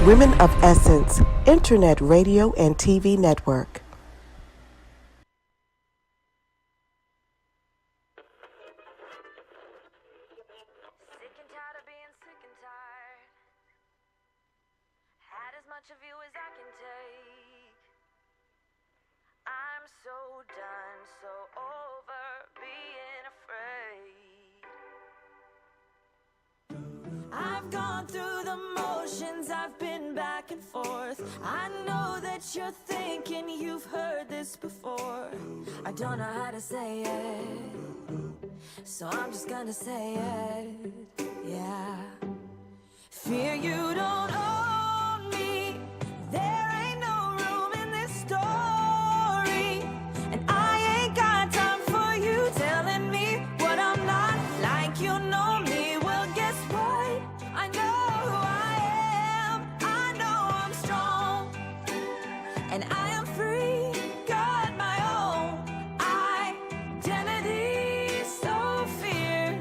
Women of Essence, Internet Radio and TV Network. Sick and tired of being sick and tired. Had as much of you as I can take. I'm so done, so over being afraid. I've gone through the motions, I've been back and forth. I know that you're thinking you've heard this before. I don't know how to say it, so I'm just gonna say it, yeah. Fear you don't own me. There ain't no room in this story. And I ain't got time for you telling me what I'm not. Like you know me. Well, guess what? I know who I am. I know I'm strong. And I am free. Got my own identity. So fear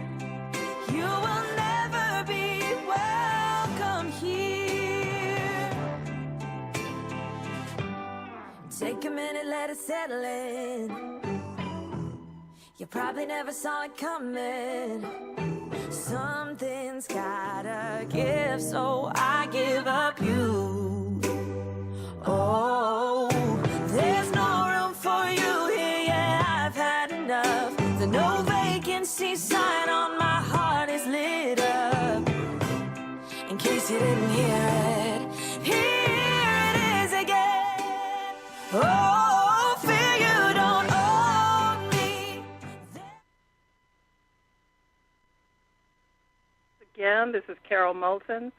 you will never be welcome here. Take a minute, let it settle in. You probably never saw it coming. Something's gotta give, so I give up you. Oh, there's no room for you here, yeah, I've had enough. The no vacancy sign on my heart is lit up. In case you didn't hear it, here it is again. Oh, fear you don't own me. Again, this is Carol Moulton,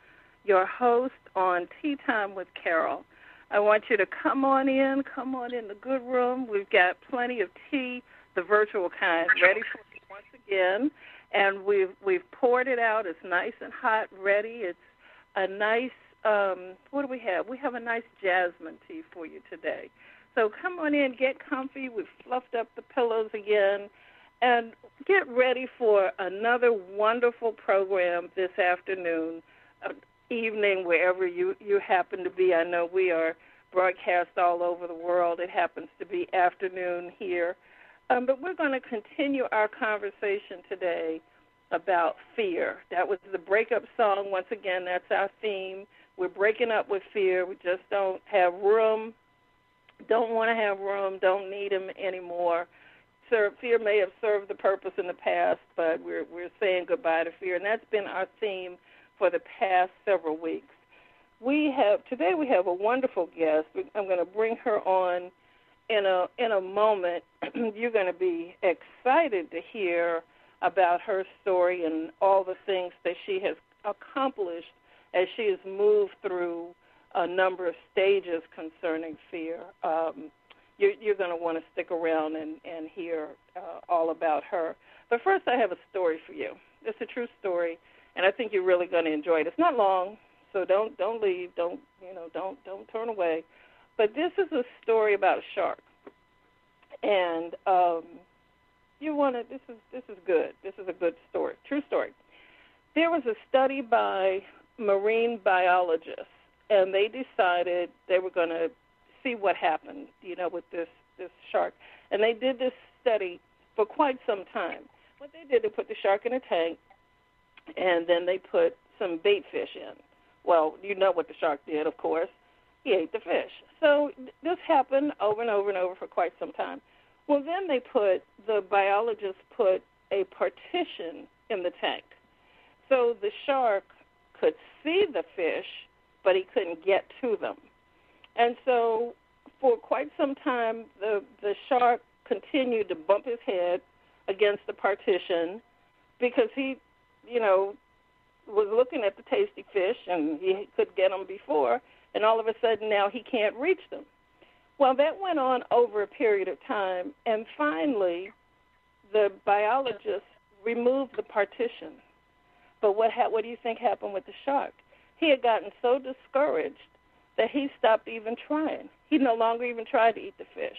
your host on Tea Time with Carol. I want you to come on in the good room. We've got plenty of tea, the virtual kind, ready for you once again. And we've poured it out. It's nice and hot, ready. It's a nice, what do we have? We have a nice jasmine tea for you today. So come on in, get comfy. We've fluffed up the pillows again. And get ready for another wonderful program this afternoon, evening, wherever you happen to be. I know we are broadcast all over the world. It happens to be afternoon here. But we're going to continue our conversation today about fear. That was the breakup song. Once again, that's our theme. We're breaking up with fear. We just don't have room, don't want to have room, don't need him anymore. Fear may have served the purpose in the past, but we're saying goodbye to fear, and that's been our theme for the past several weeks. Today we have a wonderful guest. I'm going to bring her on in a moment. You're going to be excited to hear about her story and all the things that she has accomplished as she has moved through a number of stages concerning fear. You're going to want to stick around and hear all about her. But first, I have a story for you. It's a true story, and I think you're really going to enjoy it. It's not long, so don't leave. Don't turn away. But this is a story about a shark, and This is good. This is a good story. True story. There was a study by marine biologists, and they decided they were going to see what happened, with this shark. And they did this study for quite some time. What they did, they put the shark in a tank, and then they put some bait fish in. Well, you know what the shark did, of course. He ate the fish. So this happened over and over and over for quite some time. Well, then the biologists put a partition in the tank. So the shark could see the fish, but he couldn't get to them. And so for quite some time, the shark continued to bump his head against the partition because he, was looking at the tasty fish and he could get them before, and all of a sudden now he can't reach them. Well, that went on over a period of time, and finally the biologists removed the partition. But what do you think happened with the shark? He had gotten so discouraged that he stopped even trying. He no longer even tried to eat the fish.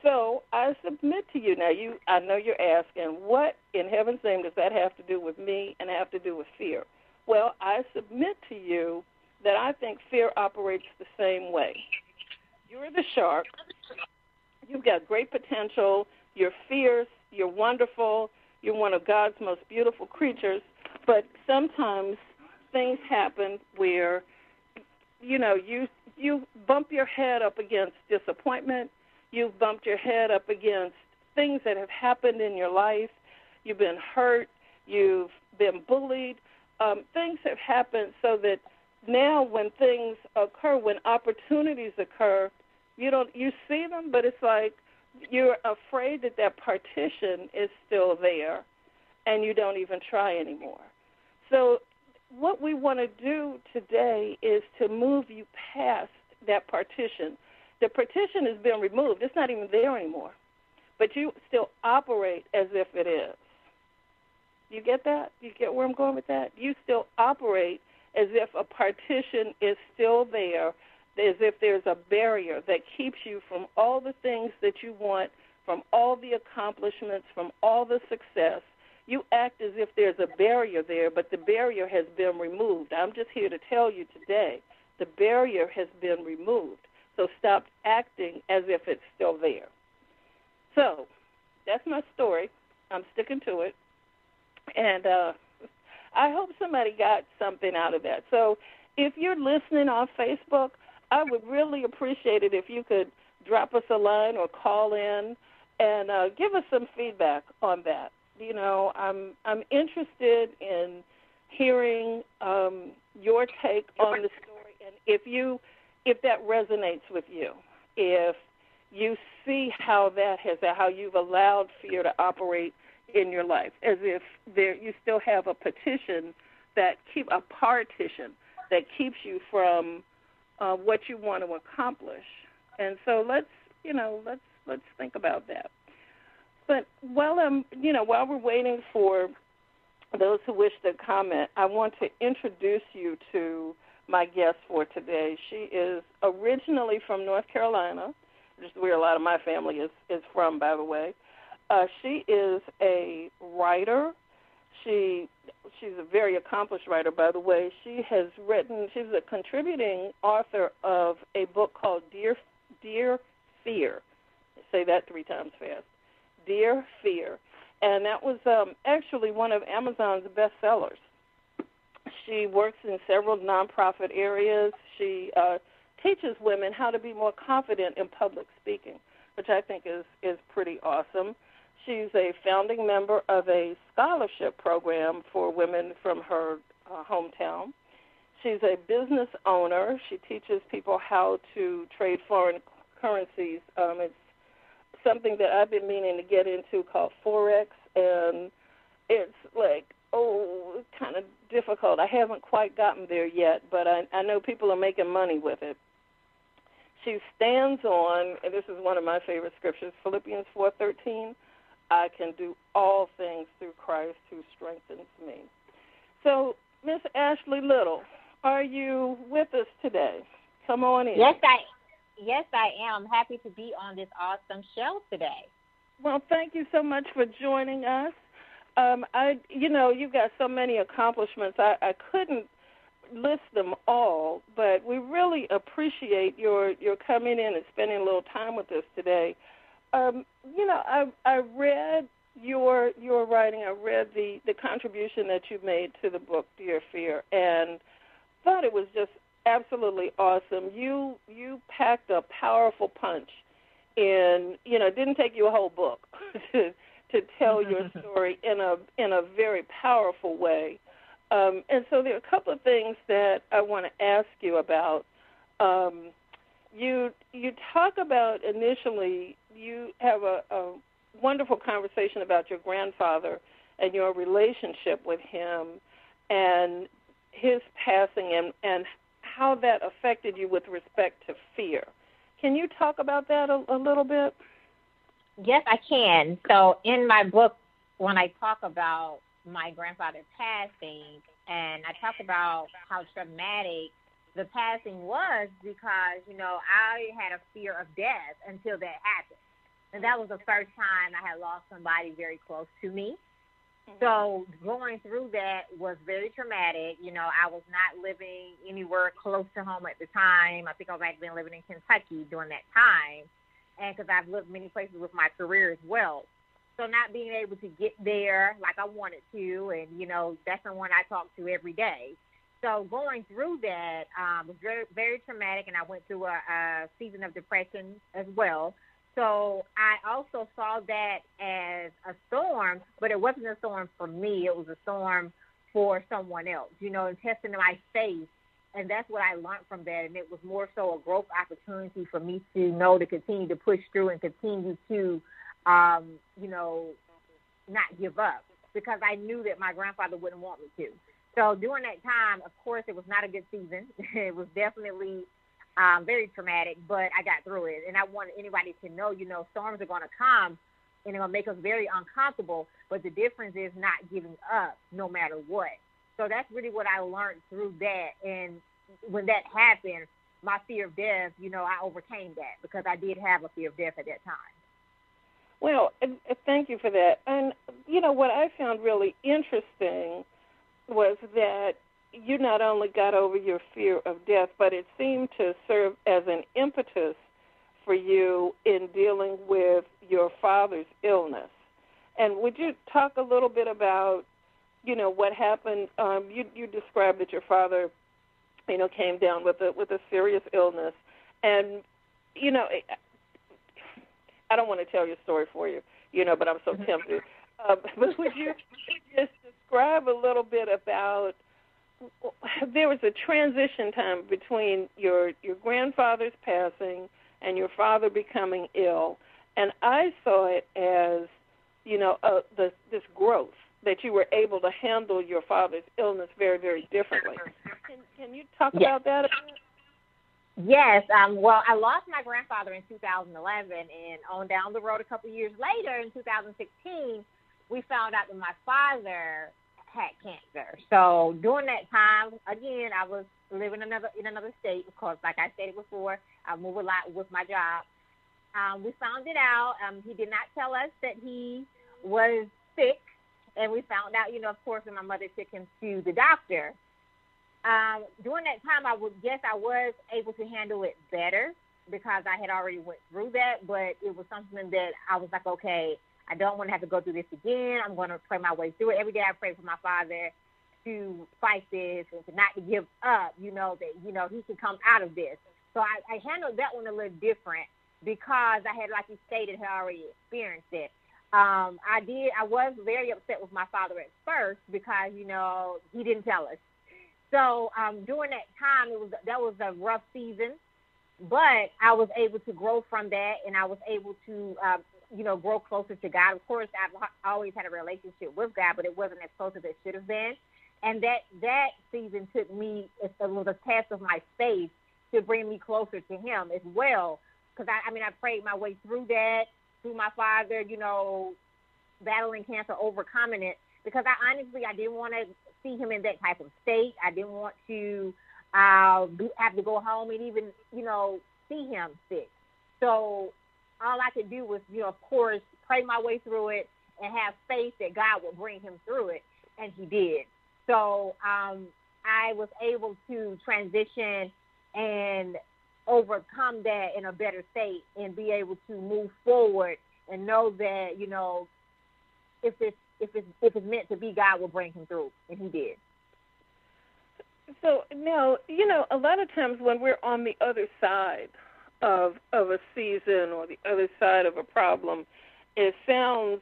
So I submit to you now, I know you're asking, what in heaven's name does that have to do with me and have to do with fear? Well, I submit to you that I think fear operates the same way. You're the shark. You've got great potential. You're fierce. You're wonderful. You're one of God's most beautiful creatures. But sometimes things happen where, you bump your head up against disappointment. You've bumped your head up against things that have happened in your life. You've been hurt. You've been bullied. Things have happened so that now when things occur, when opportunities occur, you see them, but it's like you're afraid that partition is still there, and you don't even try anymore. So what we want to do today is to move you past that partition. The partition has been removed. It's not even there anymore, but you still operate as if it is. You get that? You get where I'm going with that? You still operate as if a partition is still there, as if there's a barrier that keeps you from all the things that you want, from all the accomplishments, from all the success. You act as if there's a barrier there, but the barrier has been removed. I'm just here to tell you today, the barrier has been removed. So stop acting as if it's still there. So that's my story. I'm sticking to it. And I hope somebody got something out of that. So if you're listening on Facebook, I would really appreciate it if you could drop us a line or call in and give us some feedback on that. I'm interested in hearing your take on the story, and if that resonates with you, if you see how you've allowed fear to operate in your life, as if you still have a partition that keeps you from what you want to accomplish. And so let's think about that. But while we're waiting for those who wish to comment, I want to introduce you to my guest for today. She is originally from North Carolina, which is where a lot of my family is from, by the way. She is a writer. She's a very accomplished writer, by the way. She's a contributing author of a book called Dear Fear. Say that 3 times fast. Dear Fear. And that was actually one of Amazon's bestsellers. She works in several nonprofit areas. She teaches women how to be more confident in public speaking, which I think is pretty awesome. She's a founding member of a scholarship program for women from her hometown. She's a business owner. She teaches people how to trade foreign currencies. It's something that I've been meaning to get into called Forex, and it's kind of difficult. I haven't quite gotten there yet, but I know people are making money with it. She stands on, and this is one of my favorite scriptures, Philippians 4:13, I can do all things through Christ who strengthens me. So, Miss Ashley Little, are you with us today? Come on in. Yes, I am. I'm happy to be on this awesome show today. Well, thank you so much for joining us. You've got so many accomplishments. I couldn't list them all, but we really appreciate your coming in and spending a little time with us today. I read your writing. I read the contribution that you made to the book, Dear Fear, and thought it was just absolutely awesome. You packed a powerful punch in, it didn't take you a whole book to tell your story in a very powerful way. And so there are a couple of things that I want to ask you about. You talk about initially, you have a wonderful conversation about your grandfather and your relationship with him and his passing and how that affected you with respect to fear. Can you talk about that a little bit? Yes, I can. So in my book, when I talk about my grandfather passing, and I talk about how traumatic the passing was because, I had a fear of death until that happened. And that was the first time I had lost somebody very close to me. So going through that was very traumatic. You know, I was not living anywhere close to home at the time. I think I had been living in Kentucky during that time, and because I've lived many places with my career as well. So not being able to get there like I wanted to, and, you know, that's someone I talk to every day. So going through that was very, very traumatic, and I went through a season of depression as well. So I also saw that as a storm, but it wasn't a storm for me. It was a storm for someone else, you know, and testing my faith. And that's what I learned from that. And it was more so a growth opportunity for me to know to continue to push through and continue to, you know, not give up, because I knew that my grandfather wouldn't want me to. So during that time, of course, it was not a good season. It was definitely very traumatic, but I got through it. And I want anybody to know, you know, storms are going to come and they're going to make us very uncomfortable, but the difference is not giving up no matter what. So that's really what I learned through that. And when that happened, my fear of death, you know, I overcame that because I did have a fear of death at that time. Well, thank you for that. And, you know, what I found really interesting was that you not only got over your fear of death, but it seemed to serve as an impetus for you in dealing with your father's illness. And would you talk a little bit about, you know, what happened? You described that your father, you know, came down with a serious illness. And, you know, I don't want to tell your story for you, you know, but I'm so tempted. But would you just describe a little bit about, there was a transition time between your grandfather's passing and your father becoming ill, and I saw it as, you know, this growth, that you were able to handle your father's illness very, very differently. Can you talk about that a bit? Yes. Well, I lost my grandfather in 2011, and on down the road a couple of years later, in 2016, we found out that my father had cancer. So during that time, again, I was living in another state, of course, like I said before. I move a lot with my job. We found it out. He did not tell us that he was sick, and we found out, you know, of course, when my mother took him to the doctor. During that time, I was able to handle it better because I had already went through that, but it was something that I was like, okay, I don't want to have to go through this again. I'm going to pray my way through it. Every day I pray for my father to fight this and to not to give up, you know, that, you know, he can come out of this. So I handled that one a little different because I had, like you stated, had already experienced it. I was very upset with my father at first because, you know, he didn't tell us. So during that time, that was a rough season, but I was able to grow from that, and I was able to, you know, grow closer to God. Of course, I've always had a relationship with God, but it wasn't as close as it should have been. And that season took me, it was a test of my faith to bring me closer to Him as well. Because, I prayed my way through that, through my father, you know, battling cancer, overcoming it, because I didn't want to see him in that type of state. I didn't want to have to go home and even, you know, see him sick. So all I could do was, you know, of course, pray my way through it and have faith that God would bring him through it, and He did. So I was able to transition and overcome that in a better state and be able to move forward and know that, you know, if it's meant to be, God will bring him through, and He did. So now, you know, a lot of times when we're on the other side of a season or the other side of a problem, it sounds,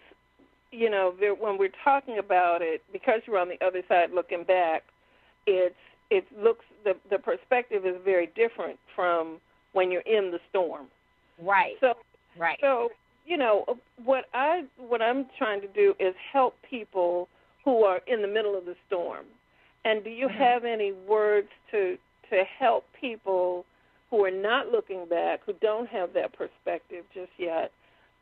you know, when we're talking about it, because you're on the other side looking back, it looks, the perspective is very different from when you're in the storm. Right. So, right. So, you know, what I'm trying to do is help people who are in the middle of the storm. And do you have any words to help people who are not looking back, who don't have that perspective just yet,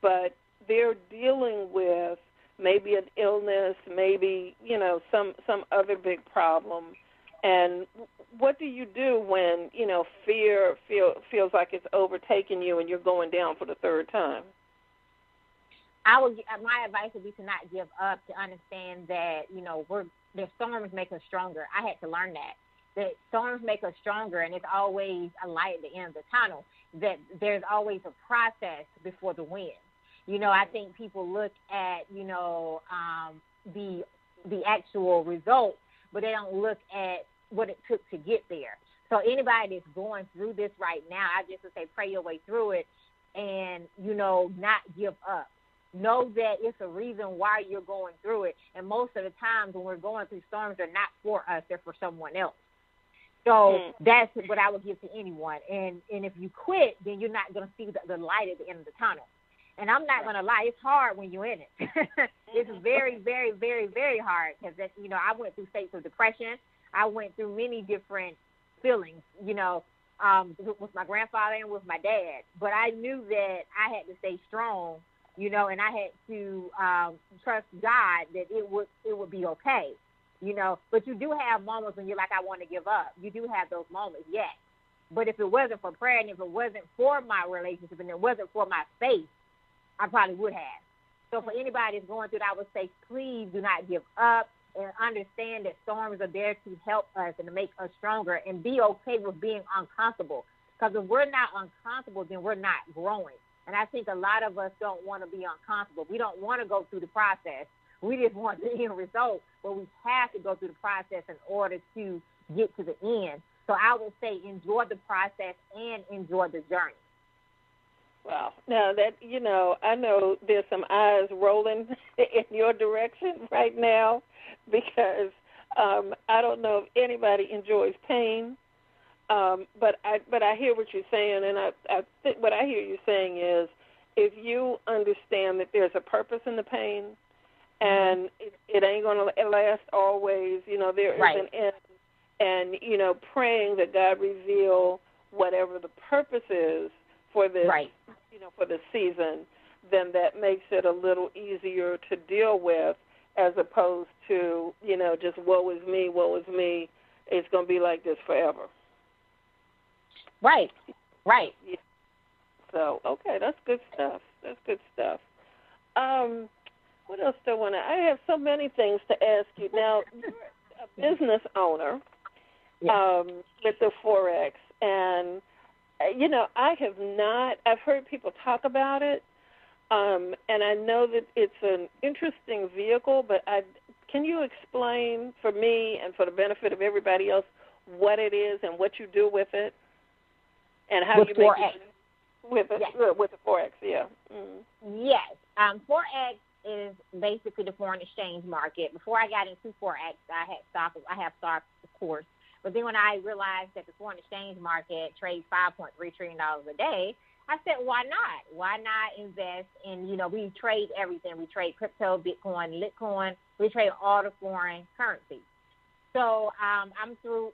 but they're dealing with maybe an illness, maybe, you know, some other big problem? And what do you do when, you know, fear feels like it's overtaken you and you're going down for the third time? my advice would be to not give up, to understand that, the storms make us stronger. I had to learn that storms make us stronger, and it's always a light at the end of the tunnel, that there's always a process before the win. I think people look at, the actual result, but they don't look at what it took to get there. So anybody that's going through this right now, I just would say pray your way through it and, not give up. Know that it's a reason why you're going through it. And most of the times when we're going through storms, they're not for us, they're for someone else. So that's what I would give to anyone. And if you quit, then you're not going to see the light at the end of the tunnel. And I'm not going to lie, it's hard when you're in it. It's very, very, very, very hard because, I went through states of depression. I went through many different feelings, with my grandfather and with my dad. But I knew that I had to stay strong, and I had to trust God that it would be okay, But you do have moments when you're like, I want to give up. You do have those moments, yes. But if it wasn't for prayer and if it wasn't for my relationship and it wasn't for my faith, I probably would have. So for anybody that's going through it, I would say, please do not give up and understand that storms are there to help us and to make us stronger, and be okay with being uncomfortable. Because if we're not uncomfortable, then we're not growing. And I think a lot of us don't want to be uncomfortable. We don't want to go through the process. We just want the end result, but we have to go through the process in order to get to the end. So I would say enjoy the process and enjoy the journey. Wow. Now that, I know there's some eyes rolling in your direction right now, because I don't know if anybody enjoys pain, but I hear what you're saying, and I think what I hear you saying is, if you understand that there's a purpose in the pain, and it ain't going to last always, there is an end, and praying that God reveal whatever the purpose is for this, for the season, then that makes it a little easier to deal with, as opposed to, just woe is me, it's going to be like this forever. Right. Yeah. So, okay, that's good stuff. What else do I want to, I have so many things to ask you. Now, you're a business owner with the Forex, and, I've heard people talk about it, and I know that it's an interesting vehicle, but can you explain for me and for the benefit of everybody else what it is and what you do with it, and how you make it with it, with the Forex? Yeah. Mm-hmm. Yes. Forex is basically the foreign exchange market. Before I got into Forex, I have stocks, of course. But then when I realized that the foreign exchange market trades $5.3 trillion a day, I said, why not? Why not invest in, we trade everything. We trade crypto, Bitcoin, Litecoin. We trade all the foreign currencies. So I'm through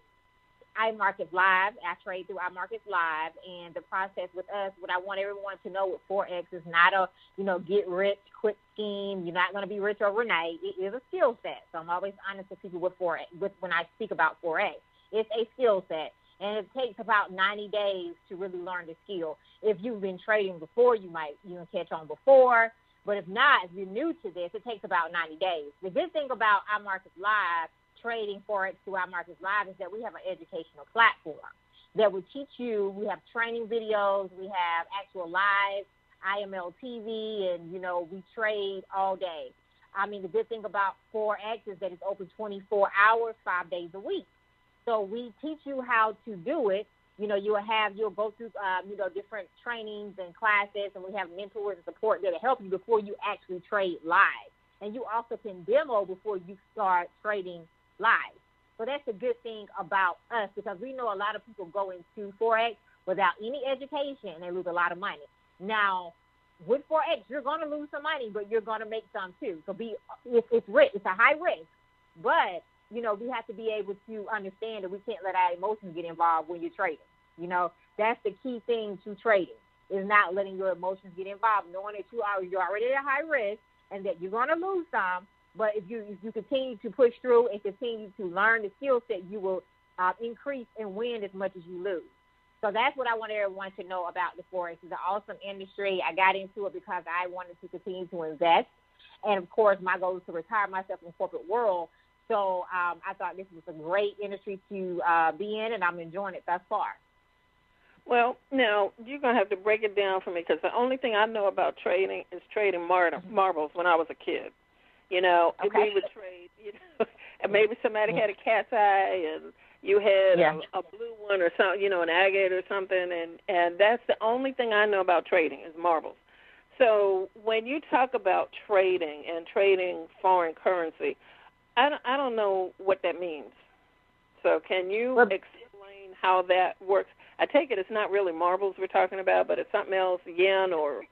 iMarkets Live. I trade through iMarkets Live. And the process with us, what I want everyone to know with Forex is not a, get rich quick scheme. You're not going to be rich overnight. It is a skill set. So I'm always honest with people with Forex, when I speak about Forex. It's a skill set, and it takes about 90 days to really learn the skill. If you've been trading before, you might catch on before. But if not, if you're new to this, it takes about 90 days. The good thing about iMarkets Live, trading Forex through iMarkets Live, is that we have an educational platform that will teach you. We have training videos. We have actual live IML TV, and, we trade all day. I mean, the good thing about Forex is that it's open 24 hours, 5 days a week. So we teach you how to do it. You'll go through, different trainings and classes, and we have mentors and support there to help you before you actually trade live. And you also can demo before you start trading live. So that's a good thing about us, because we know a lot of people go into Forex without any education, and they lose a lot of money. Now, with Forex, you're going to lose some money, but you're going to make some too. So it's risk. It's a high risk, but we have to be able to understand that we can't let our emotions get involved when you're trading. That's the key thing to trading, is not letting your emotions get involved, knowing that you're already at a high risk and that you're going to lose some. But if you continue to push through and continue to learn the skill set, you will increase and win as much as you lose. So that's what I want everyone to know about the Forex. It's an awesome industry. I got into it because I wanted to continue to invest. And, of course, my goal is to retire myself from the corporate world. So I thought this was a great industry to be in, and I'm enjoying it thus far. Well, now, you're going to have to break it down for me, because the only thing I know about trading is trading marbles when I was a kid. You know, we would trade, you know, and maybe somebody had a cat's eye and you had a blue one or something, you know, an agate or something, and that's the only thing I know about trading is marbles. So when you talk about trading and trading foreign currency, I don't know what that means. So can you explain how that works? I take it it's not really marbles we're talking about, but it's something else, yen or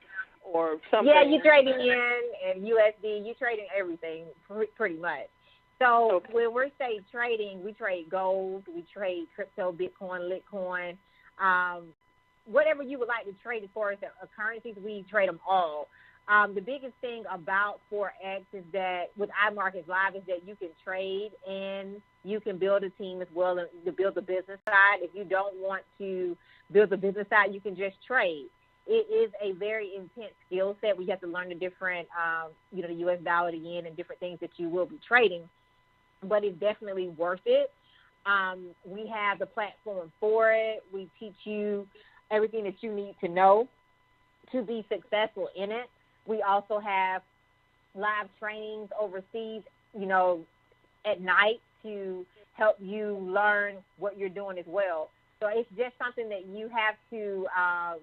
something. Yeah, you're trading yen and USD. You're trading everything pretty much. So when we say trading, we trade gold, we trade crypto, Bitcoin, Litecoin, whatever you would like to trade as far as the currencies, we trade them all. The biggest thing about Forex is that with iMarkets Live is that you can trade and you can build a team as well and to build the business side. If you don't want to build the business side, you can just trade. It is a very intense skill set. We have to learn the different, the U.S. dollar, the yen, and different things that you will be trading. But it's definitely worth it. We have the platform for it. We teach you everything that you need to know to be successful in it. We also have live trainings overseas, you know, at night to help you learn what you're doing as well. So it's just something that you have to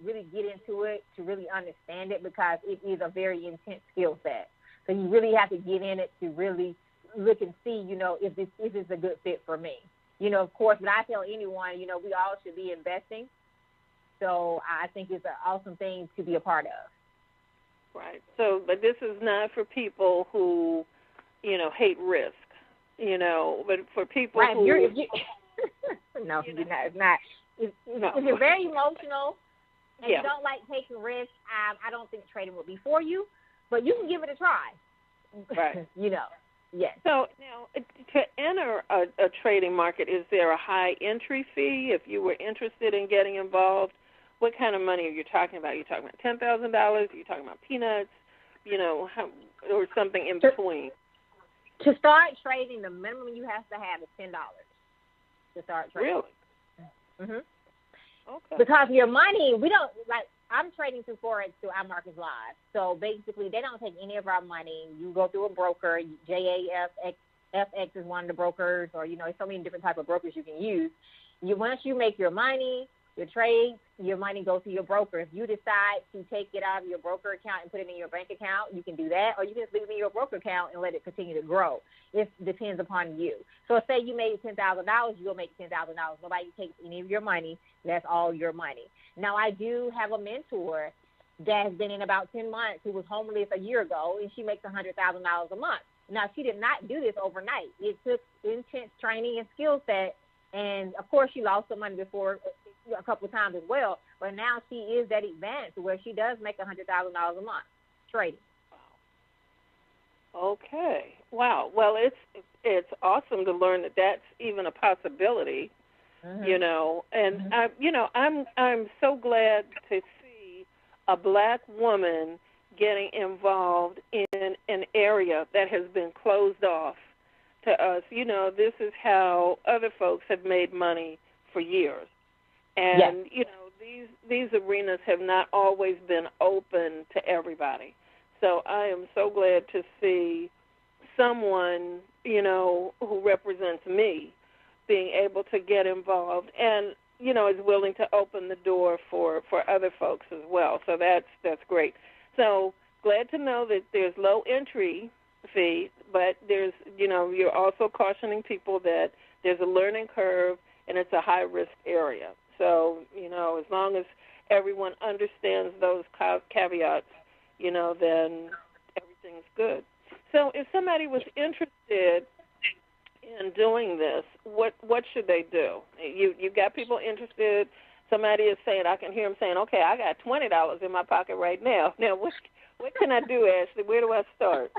really get into it to really understand it, because it is a very intense skill set. So you really have to get in it to really look and see, you know, if this is a good fit for me. You know, of course, but I tell anyone, you know, we all should be investing. So I think it's an awesome thing to be a part of. Right. So, but this is not for people who, you know, hate risk, you know, but for people who... No, it's not. If you're very emotional and you don't like taking risks, I don't think trading will be for you, but you can give it a try. Right. You know, yes. So now, to enter a trading market, is there a high entry fee if you were interested in getting involved? What kind of money are you talking about? Are you talking about $10,000? Are you talking about peanuts? You know, or something in between? To start trading, the minimum you have to have is $10 to start trading. Really? Mhm. Okay. Because your money, we don't like. I'm trading through Forex through iMarkets Live. So basically, they don't take any of our money. You go through a broker. JAFX is one of the brokers, or you know, so many different type of brokers you can use. Once you make your money, your trades, your money goes to your broker. If you decide to take it out of your broker account and put it in your bank account, you can do that, or you can just leave it in your broker account and let it continue to grow. It depends upon you. So say you made $10,000, you'll make $10,000. Nobody takes any of your money. That's all your money. Now, I do have a mentor that has been in about 10 months who was homeless a year ago, and she makes $100,000 a month. Now, she did not do this overnight. It took intense training and skill set, and, of course, she lost some money before a couple of times as well, but now she is that advanced where she does make $100,000 a month trading. Okay. Wow. Well, it's awesome to learn that that's even a possibility. Mm-hmm. You know, and I'm so glad to see a black woman getting involved in an area that has been closed off to us. You know, this is how other folks have made money for years. And, you know, these arenas have not always been open to everybody. So I am so glad to see someone, you know, who represents me being able to get involved and, you know, is willing to open the door for other folks as well. So that's great. So glad to know that there's low entry fee, but there's, you know, you're also cautioning people that there's a learning curve and it's a high-risk area. So, you know, as long as everyone understands those caveats, you know, then everything's good. So if somebody was interested in doing this, what should they do? You've got people interested. Somebody is saying, I can hear them saying, okay, I got $20 in my pocket right now. Now, what can I do, Ashley? Where do I start?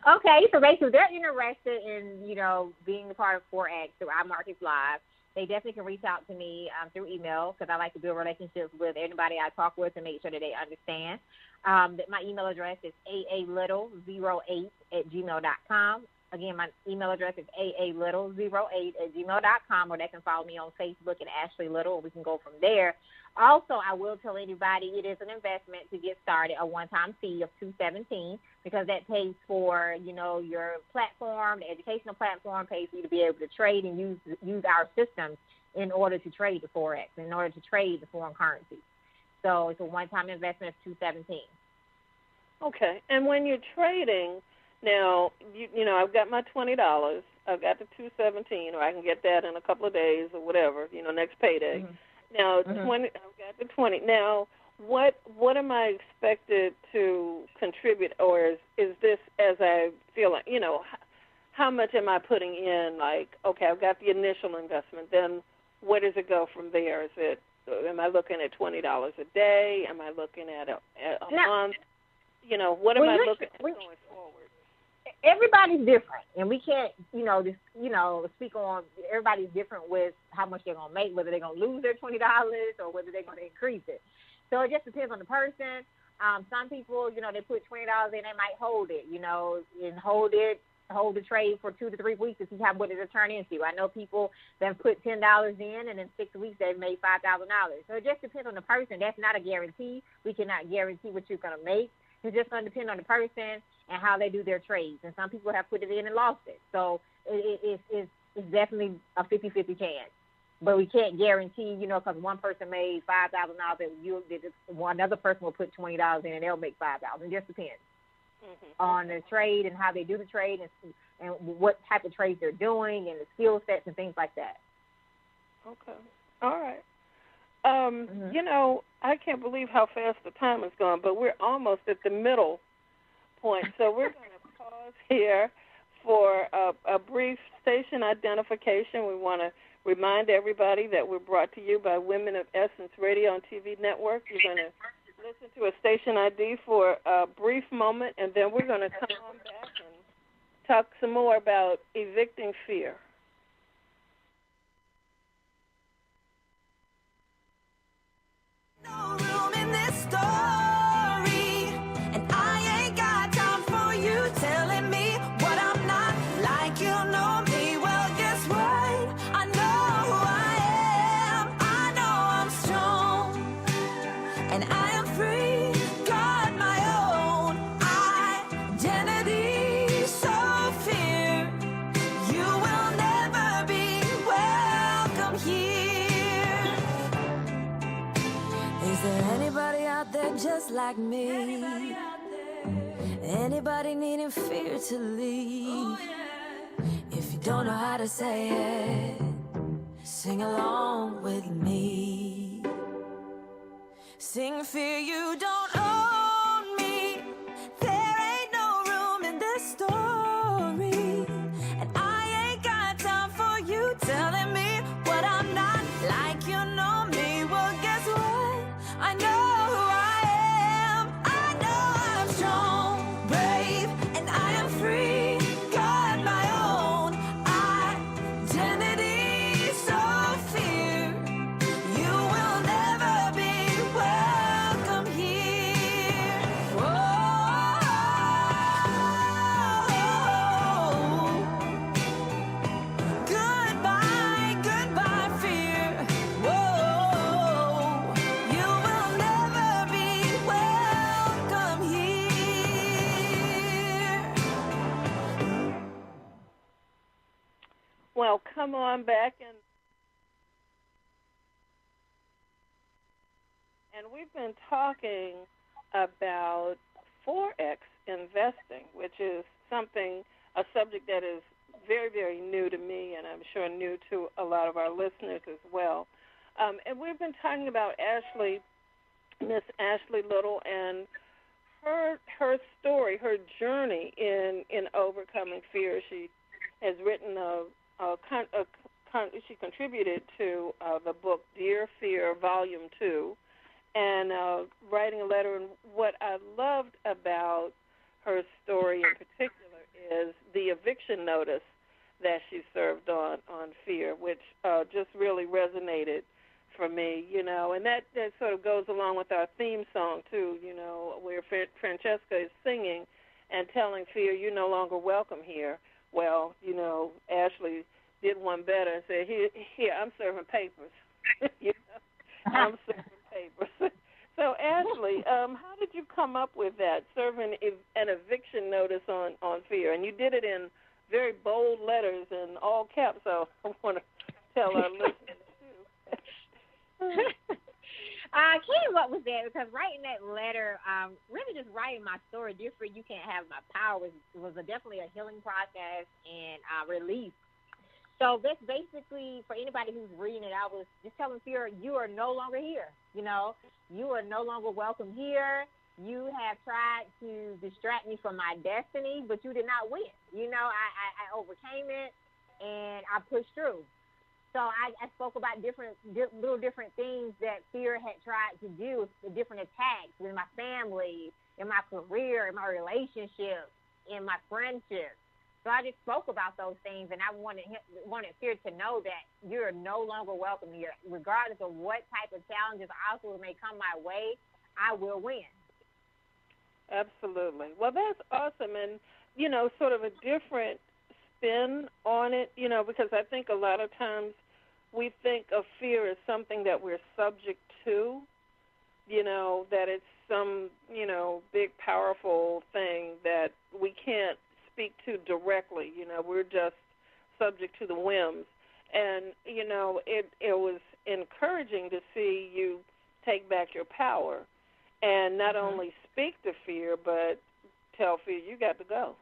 Okay, so basically they're interested in, you know, being a part of Forex through iMarkets Live. they definitely can reach out to me through email because I like to build relationships with everybody I talk with to make sure that they understand. My email address is aalittle08@gmail.com. Again, my email address is aalittle08@gmail.com, or they can follow me on Facebook at Ashley Little, and we can go from there. Also, I will tell anybody it is an investment to get started, a one-time fee of $217, because that pays for, your platform, the educational platform pays for you to be able to trade and use our systems in order to trade the Forex, in order to trade the foreign currency. So it's a one-time investment of $217. Okay. And when you're trading, now, I've got my $20. I've got the $217, or I can get that in a couple of days or whatever, next payday. Mm-hmm. Now, I've got the 20. Now, what am I expected to contribute, or is this as I feel like, how much am I putting in? Like, okay, I've got the initial investment. Then where does it go from there? Am I looking at $20 a day? Am I looking at a month? What am I looking at going forward? Everybody's different, and we can't, speak on everybody's different with how much they're going to make, whether they're going to lose their $20 or whether they're going to increase it. So it just depends on the person. Some people, they put $20 in, they might hold it, and hold the trade for 2 to 3 weeks to see what it'll turn into. I know people that put $10 in, and in 6 weeks they've made $5,000. So it just depends on the person. That's not a guarantee. We cannot guarantee what you're going to make. It's just going to depend on the person and how they do their trades. And some people have put it in and lost it. So it's definitely a 50-50 chance. But we can't guarantee, because one person made $5,000, another person will put $20 in and they'll make $5,000. It just depends on the trade and how they do the trade and what type of trades they're doing and the skill sets and things like that. Okay. All right. I can't believe how fast the time has gone, but we're almost at the middle point. So we're going to pause here for a brief station identification. We want to remind everybody that we're brought to you by Women of Essence Radio and TV Network. You're going to listen to a station ID for a brief moment, and then we're going to come on back and talk some more about evicting fear. No room in this story, and I ain't got time for you telling me what I'm not. Like you know me, well, guess what? I know who I am. I know I'm strong, and I am free. Got my own identity. So fear you will never be welcome here. Is there anybody out there just like me? Anybody needing fear to leave? If you don't know how to say it, sing along with me. Sing fear you don't own me. There ain't no room in this story, and I ain't got time for you telling me what I'm not. Like you know me, well, guess what? I know who I am. I know I'm strong, brave, and I am free. Got my own identity. So fear you will never be welcome here. Whoa. Goodbye, goodbye, fear. Whoa. You will never be welcome here. Well, come on back, and we've been talking about Forex investing, which is a subject that is very, very new to me, and I'm sure new to a lot of our listeners as well. And we've been talking about Miss Ashley Little, and her story, her journey in overcoming fear. She has written she contributed to the book Dear Fear, Volume 2, and writing a letter. And what I loved about her story in particular is the eviction notice that she served on fear, which just really resonated for me, and that sort of goes along with our theme song too, where Francesca is singing and telling fear, "You're no longer welcome here." Well, Ashley did one better and said, "Here, I'm serving papers." I'm serving papers. So, Ashley, how did you come up with that, serving an eviction notice on fear? And you did it in very bold letters and all caps, so I want to tell our listeners, too. I came up with that because writing that letter, really just writing my story, Dear Fear, You Can't Have My Power, was definitely a healing process and relief. So that's basically, for anybody who's reading it, I was just telling fear, you are no longer here. You are no longer welcome here. You have tried to distract me from my destiny, but you did not win. I overcame it, and I pushed through. So I spoke about little different things that fear had tried to do, the different attacks in my family, in my career, in my relationships, in my friendships. So I just spoke about those things, and I wanted fear to know that you're no longer welcome here. Regardless of what type of challenges also may come my way, I will win. Absolutely. Well, that's awesome, and, sort of a different spin on it, because I think a lot of times we think of fear as something that we're subject to, that it's some, big, powerful thing that we can't speak to directly. We're just subject to the whims. And, it was encouraging to see you take back your power and not only speak to fear, but tell fear, you got to go.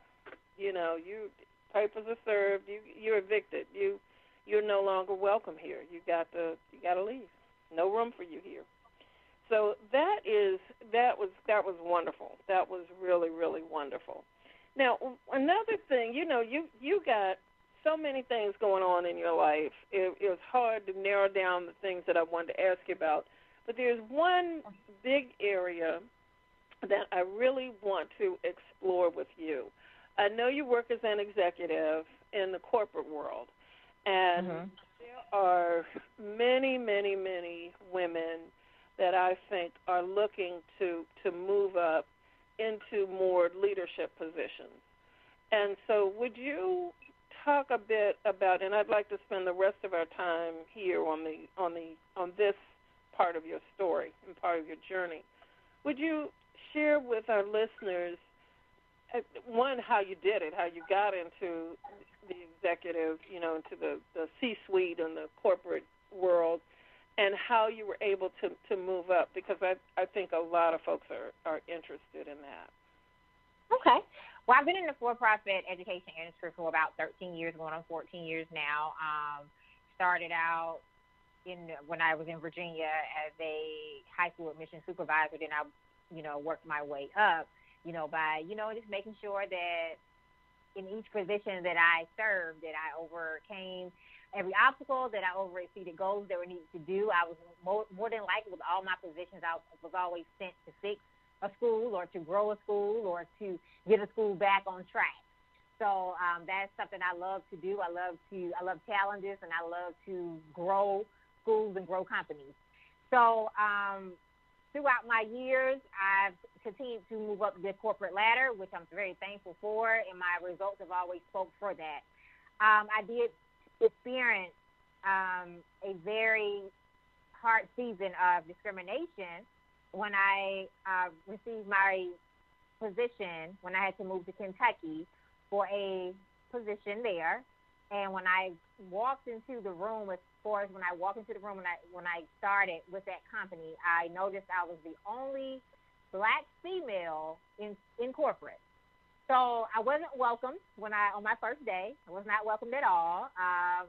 Papers are served, you're evicted. You're no longer welcome here. You got to leave. No room for you here. So that was wonderful. That was really, really wonderful. Now, another thing, you got so many things going on in your life. It was hard to narrow down the things that I wanted to ask you about. But there's one big area that I really want to explore with you. I know you work as an executive in the corporate world, and there are many, many, many women that I think are looking to move up into more leadership positions. And so would you talk a bit about, and I'd like to spend the rest of our time here on this part of your story and part of your journey. Would you share with our listeners, one, how you did it, how you got into the executive, into the C-suite and the corporate world, and how you were able to move up, because I think a lot of folks are interested in that. Okay. Well, I've been in the for-profit education industry for about 13 years, going on 14 years now. Started out when I was in Virginia as a high school admission supervisor. Then I, worked my way up, by, just making sure that in each position that I served, that I overcame every obstacle, that I exceeded goals that were needed to do. I was more than likely with all my positions, I was always sent to fix a school or to grow a school or to get a school back on track. So that's something I love to do. I love challenges, and I love to grow schools and grow companies. So throughout my years, I've continued to move up the corporate ladder, which I'm very thankful for, and my results have always spoke for that. I did experience a very hard season of discrimination when I received my position, when I had to move to Kentucky for a position there. And when I walked into the room, when I started with that company, I noticed I was the only black female in corporate. So I wasn't welcomed on my first day. I was not welcomed at all. I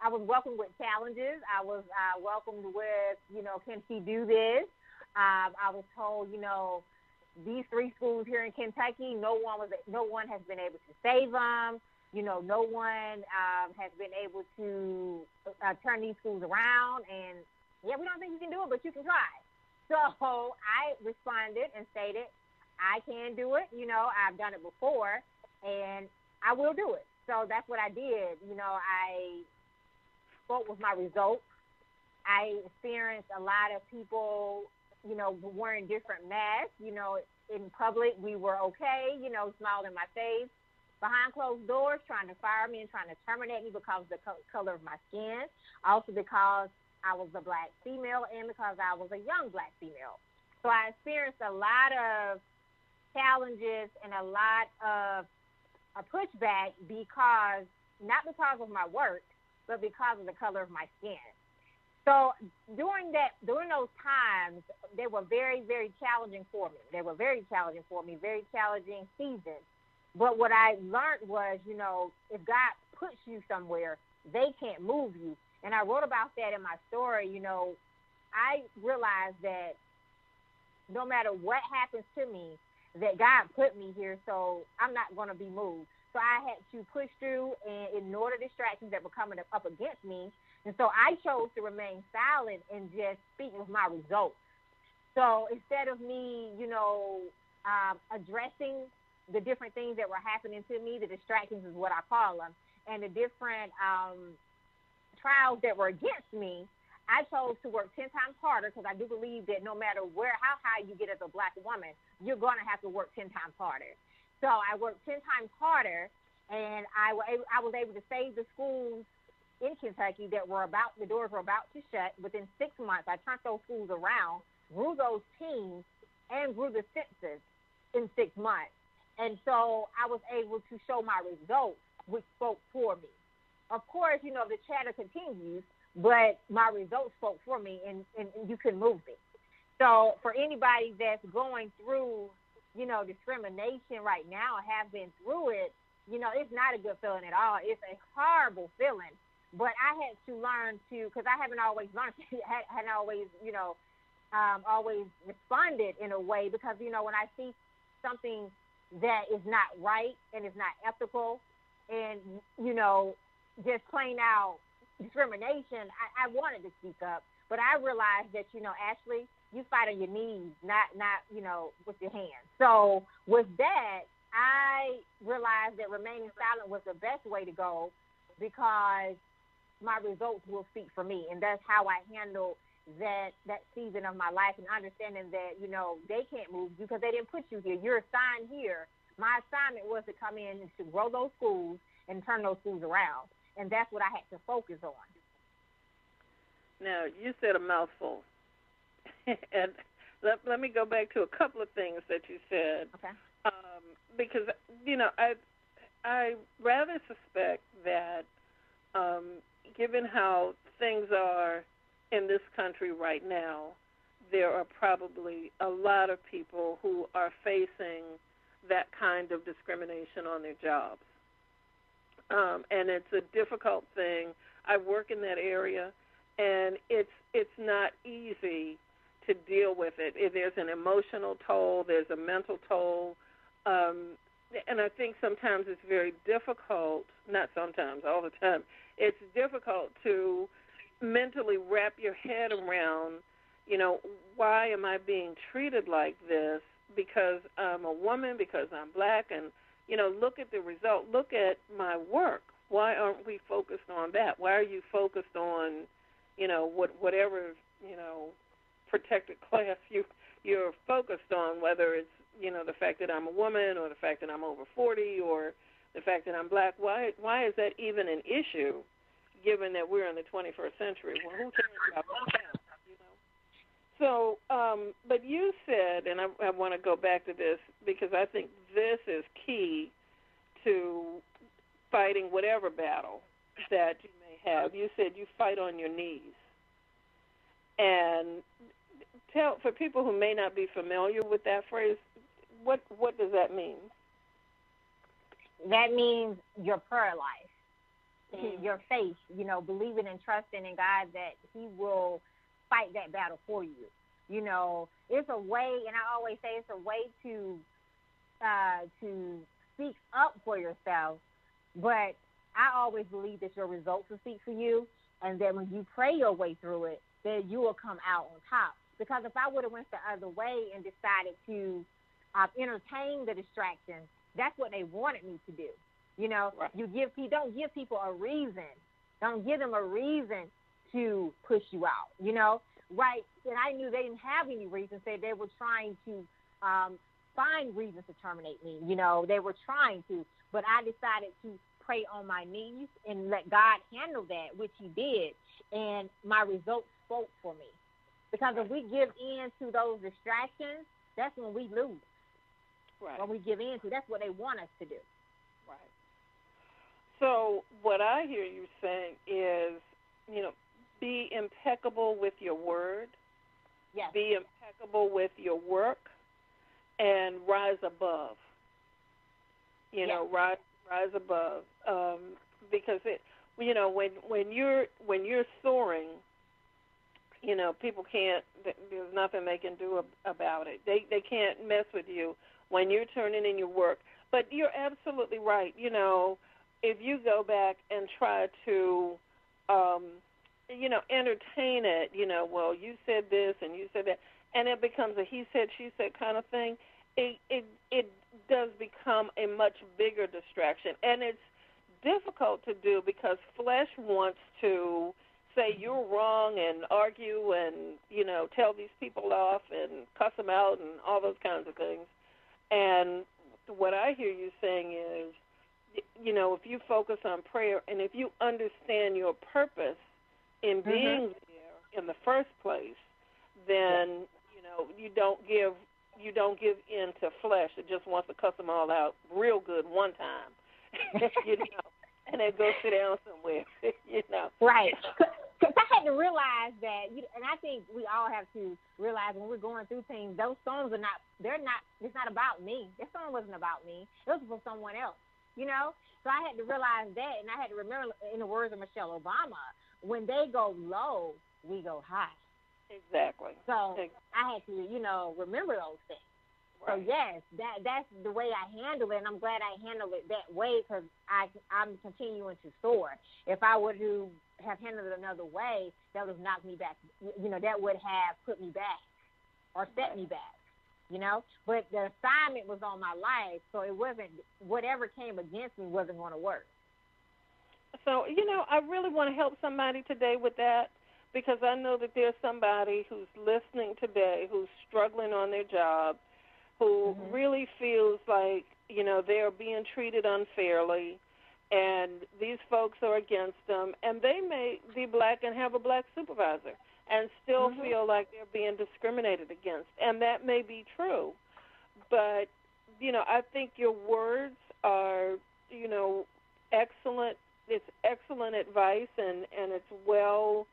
was welcomed with challenges. I was welcomed with, can she do this? I was told, these 3 schools here in Kentucky, no one has been able to save them. No one has been able to turn these schools around. And, we don't think you can do it, but you can try. So I responded and stated, I can do it. I've done it before, and I will do it. So that's what I did. I spoke with my results. I experienced a lot of people, wearing different masks. In public, we were okay, smiled in my face. Behind closed doors, trying to fire me and trying to terminate me because of the color of my skin. Also because I was a black female and because I was a young black female. So I experienced a lot of challenges and a lot of a pushback not because of my work, but because of the color of my skin. So during those times, they were very, very challenging for me. Very challenging seasons. But what I learned was, if God puts you somewhere, they can't move you. And I wrote about that in my story. I realized that no matter what happens to me, that God put me here, so I'm not going to be moved. So I had to push through and ignore the distractions that were coming up against me. And so I chose to remain silent and just speak with my results. So instead of me, addressing the different things that were happening to me, the distractions is what I call them, and the different trials that were against me, I chose to work 10 times harder because I do believe that no matter how high you get as a black woman, you're going to have to work 10 times harder. So I worked 10 times harder, and I was able to save the schools in Kentucky the doors were about to shut. Within 6 months, I turned those schools around, grew those teams, and grew the census in 6 months. And so I was able to show my results, which spoke for me. Of course, the chatter continues, but my results spoke for me, and you couldn't move me. So for anybody that's going through, discrimination right now, have been through it, it's not a good feeling at all. It's a horrible feeling. But I had to learn because I haven't always learned, hadn't always, always responded in a way because, when I see something that is not right and is not ethical and, just plain out discrimination, I wanted to speak up. But I realized that, Ashley, you fight on your knees, not with your hands. So with that, I realized that remaining silent was the best way to go because my results will speak for me. And that's how I handle that season of my life and understanding that, they can't move you because they didn't put you here. You're assigned here. My assignment was to come in and to grow those schools and turn those schools around. And that's what I had to focus on. Now, you said a mouthful. And let me go back to a couple of things that you said. Okay. Because, I rather suspect that given how things are in this country right now, there are probably a lot of people who are facing that kind of discrimination on their jobs. And it's a difficult thing. I work in that area, and it's not easy to deal with it. There's an emotional toll. There's a mental toll. And I think sometimes it's very difficult, not sometimes, all the time, it's difficult to mentally wrap your head around, why am I being treated like this? Because I'm a woman, because I'm black, and, look at the result. Look at my work. Why aren't we focused on that? Why are you focused on, whatever, protected class you're focused on, whether it's, the fact that I'm a woman or the fact that I'm over 40 or the fact that I'm black. Why is that even an issue given that we're in the 21st century? Well, who cares about that? So, but you said, and I want to go back to this because I think this is key to fighting whatever battle that you may have. You said you fight on your knees. And for people who may not be familiar with that phrase, what does that mean? That means your prayer life, your faith, believing and trusting in God that he will fight that battle for you. It's a way, and I always say it's a way to speak up for yourself, but I always believe that your results will speak for you, and that when you pray your way through it, that you will come out on top. Because if I would have went the other way and decided to entertain the distractions, that's what they wanted me to do. You know, Right. don't give people a reason. Don't give them a reason to push you out, you know, right? And I knew they didn't have any reason. Say they were trying to find reasons to terminate me. You know, they were trying to, but I decided to pray on my knees and let God handle that, which He did, and my results spoke for me. Because if we give in to those distractions, that's when we lose. Right. When we give in to, that's what they want us to do. Right. So what I hear you saying is, you know, be impeccable with your word, Yes. be impeccable with your work, and rise above. You know, rise above, because it, you know, when you're soaring, you know, people can't. There's nothing they can do about it. They can't mess with you when you're turning in your work. But you're absolutely right. You know, if you go back and try to, you know, entertain it, you know, well, you said this and you said that, and it becomes a he said, she said kind of thing, it does become a much bigger distraction. And it's difficult to do because flesh wants to say you're wrong and argue and, you know, tell these people off and cuss them out and all those kinds of things. And what I hear you saying is, you know, if you focus on prayer and if you understand your purpose in being there in the first place, then, you know, you don't give in to flesh. It just wants to cuss them all out real good one time, you know, and then go sit down somewhere, you know. Right. Because I had to realize that, and I think we all have to realize when we're going through things, those songs it's not about me. This song wasn't about me. It was for someone else, you know? So I had to realize that, and I had to remember, in the words of Michelle Obama, when they go low, we go high. Exactly. So I had to, you know, remember those things. Right. So, yes, that's the way I handle it, and I'm glad I handled it that way because I'm continuing to soar. If I were to have handled it another way, that would have knocked me back. You know, that would have put me back or set me back, you know. But the assignment was on my life, so it wasn't – whatever came against me wasn't going to work. So, you know, I really want to help somebody today with that because I know that there's somebody who's listening today who's struggling on their job, who really feels like, you know, they're being treated unfairly and these folks are against them, and they may be black and have a black supervisor and still feel like they're being discriminated against. And that may be true. But, you know, I think your words are, you know, excellent. It's excellent advice, and it's well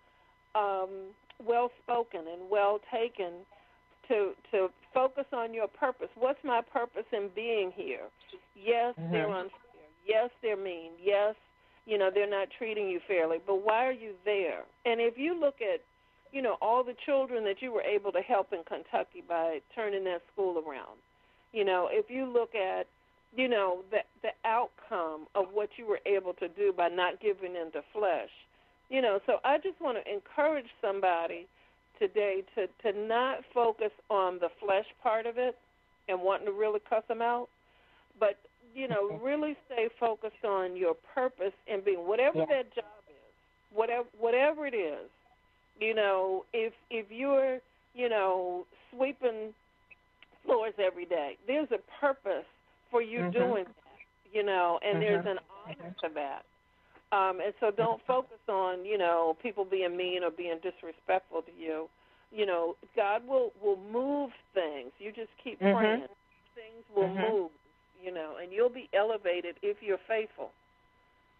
spoken and well taken to focus on your purpose. What's my purpose in being here? Yes, they're unfair. Yes, they're mean. Yes, you know, they're not treating you fairly. But why are you there? And if you look at, you know, all the children that you were able to help in Kentucky by turning that school around, you know, if you look at, you know, the outcome of what you were able to do by not giving in to flesh, you know, so I just want to encourage somebody today to not focus on the flesh part of it and wanting to really cuss them out, but, you know, really stay focused on your purpose and being whatever that job is, whatever it is. You know, if you're, you know, sweeping floors every day, there's a purpose for you doing that, you know, and there's an honor to that. And so don't focus on, you know, people being mean or being disrespectful to you. You know, God will move things. You just keep praying. Things will move, you know, and you'll be elevated if you're faithful.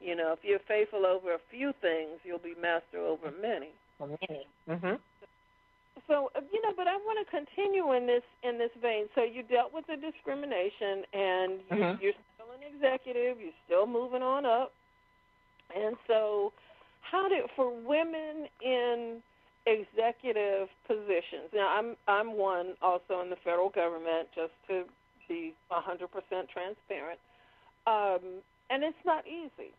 You know, if you're faithful over a few things, you'll be master over many. So, you know, but I want to continue in this vein. So you dealt with the discrimination, and you're still an executive. You're still moving on up. And so for women in executive positions, now I'm one also in the federal government, just to be 100% transparent, and it's not easy.